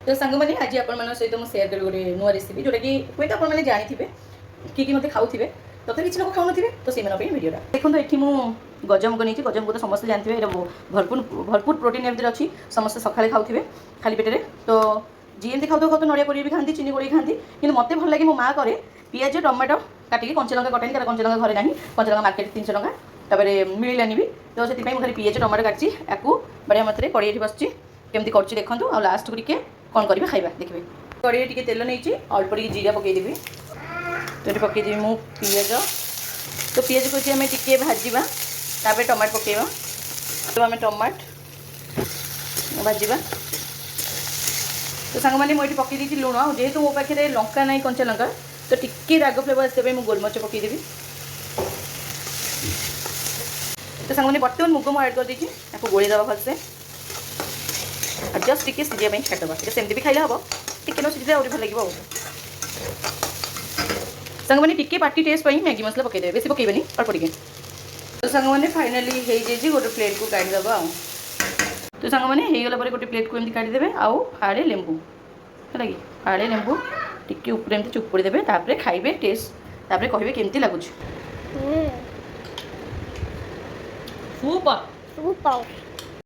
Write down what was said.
तो सांग मैंने आज आपण सहित मुझे सेयार करी गोटे नुआ रेसिपी जोटा कि हुए तो आपने जानी कि मत खाऊे तथा किसी लोग खाऊ तो से भिडियोटा देखो ये मुझे गजमुग नहीं गजमुग तो समस्त जानते हैं भरपूर भरपूर प्रोटीन एम अच्छी समस्त सका खाऊे खाली पेटे तो जी एमती खाऊ खाऊ नड़िया कोड़ी भी खाती चीनी कोड़ी खाती कि मत भल लगे मो माँ करे पिज टमाटो काटिक कंचा कटानी तार कंचा घरे ना कंचा लंका मार्केट 300 टका तापर मिलानी भी तो से खाली पिज टमाटो काटची या बढ़िया मत कड़े बसची केमती कर देखूँ और लास्ट को कौन करेंगे खाइबा देखिए कड़े टी तेल नहीं अल्प टी जीरा पकईदेवी तो ये पकईदेवी मु पिज तो पिज को आम टे भाजवा तापर टमाट पकईवा तो आम टमाट भाजवा तो सांग मैंने मुझे पकई लुण जेहेतु मो पाखे लंका ना कंचा लंका तो टिके राग फ्लेवर आसपे मुझे गोलमरीच पकईदेवी तो सांग मैंने बर्तमान मुग मुझे ऐड कर देती गोलेदवा भलसे और जस्ट टिके सीझाई छाड़देवा सेमती भी खाइले हम टिके न सीझे भल लगे सांग मैंने टिके पार्टी टेस्ट पर मैगी मसला पकईदेवे बेसी पकईबनी अल्प टिके तो सांग मैंने फाइनाली हो गोटे प्लेट को काढ़ीदेवा तो सांग मैंने होगला गोटे प्लेट को एमती काढ़ीदेवे आउ फाड़े लेंबू है कि फाड़े लेंबू टिके ऊपर एमती चुपुड़ी देवे तापर खाइबे टेस्ट तापर कहिबे केमती लागुछ सुपर सुपर